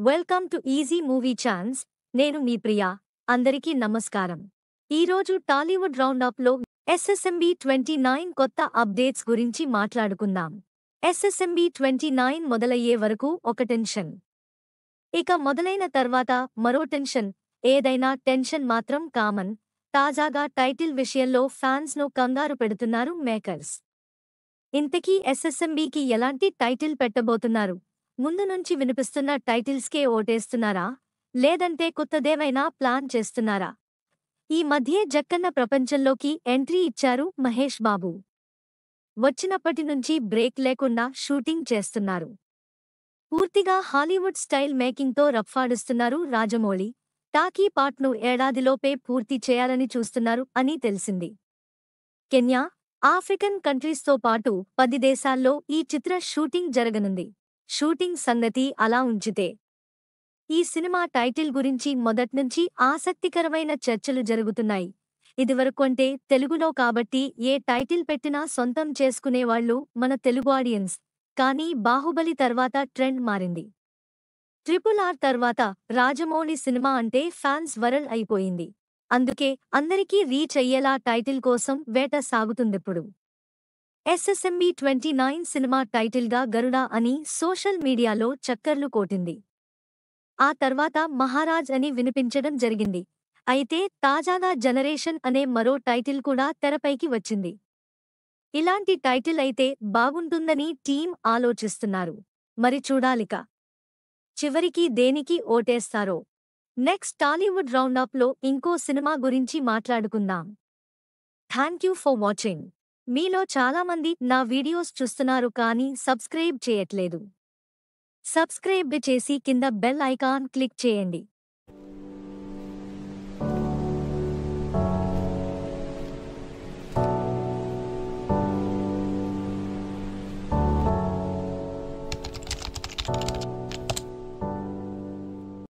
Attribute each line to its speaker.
Speaker 1: Welcome to easy movie chance. నేను మీ ప్రియా. అందరికీ నమస్కారం. ఈరోజు టాలీవుడ్ రౌండప్లో ఎస్ఎస్ఎంబీ 29 కొత్త అప్డేట్స్ గురించి మాట్లాడుకుందాం. ఎస్ఎస్ఎంబీ 29 మొదలయ్యే వరకు ఒక టెన్షన్. ఇక మొదలైన తర్వాత మరో టెన్షన్. ఏదైనా టెన్షన్ మాత్రం కామన్. తాజాగా టైటిల్ విషయంలో ఫ్యాన్స్ను కంగారు పెడుతున్నారు మేకర్స్. ఇంతకీ ఎస్ఎస్ఎంబీకి ఎలాంటి టైటిల్ పెట్టబోతున్నారు? ముందు నుంచి వినిపిస్తున్న టైటిల్స్కే ఓటేస్తున్నారా, లేదంటే కొత్తదేవైనా ప్లాన్ చేస్తున్నారా? ఈ మధ్యే జక్కన్న ప్రపంచంలోకి ఎంట్రీ ఇచ్చారు మహేష్ బాబు. వచ్చినప్పటి నుంచి బ్రేక్ లేకుండా షూటింగ్ చేస్తున్నారు. పూర్తిగా హాలీవుడ్ స్టైల్ మేకింగ్తో రఫ్ఫాడిస్తున్నారు రాజమౌళి. టాకీ పార్ట్ను ఏడాదిలోపే పూర్తి చేయాలని చూస్తున్నారు అని తెలిసింది. కెన్యా, ఆఫ్రికన్ కంట్రీస్తో పాటు 10 దేశాల్లో ఈ చిత్ర షూటింగ్ జరగనుంది. షూటింగ్ సంగతి అలా ఉంచితే, ఈ సినిమా టైటిల్ గురించి మొదట్నుంచి ఆసక్తికరమైన చర్చలు జరుగుతున్నాయి. ఇదివరకంటే తెలుగులో కాబట్టి ఏ టైటిల్ పెట్టినా సొంతం చేసుకునేవాళ్లు మన తెలుగు ఆడియన్స్. కానీ బాహుబలి తర్వాత ట్రెండ్ మారింది. RRR తర్వాత రాజమౌళి సినిమా అంటే ఫ్యాన్స్ వరల్డ్ అయిపోయింది. అందుకే అందరికీ రీచ్ అయ్యేలా టైటిల్ కోసం వేట సాగుతుందిప్పుడు. ఎస్ఎస్ఎంబీ 29 సినిమా టైటిల్గా గరుడ అని సోషల్ మీడియాలో చక్కర్లు కొట్టింది. ఆ తర్వాత మహారాజ్ అని వినిపించడం జరిగింది. అయితే తాజాగా జనరేషన్ అనే మరో టైటిల్ కూడా తెరపైకి వచ్చింది. ఇలాంటి టైటిల్ అయితే బాగుంటుందని టీం ఆలోచిస్తున్నారు. మరి చూడాలిక చివరికి దేనికి ఓటేస్తారో. నెక్స్ట్ టాలీవుడ్ రౌండప్లో ఇంకో సినిమా గురించి మాట్లాడుకుందాం. Thank you for watching. మీలో చాలామంది నా వీడియోస్ చూస్తున్నారు కానీ సబ్స్క్రైబ్ చేయట్లేదు. సబ్స్క్రైబ్ చేసి కింద బెల్ ఐకాన్ క్లిక్ చేయండి.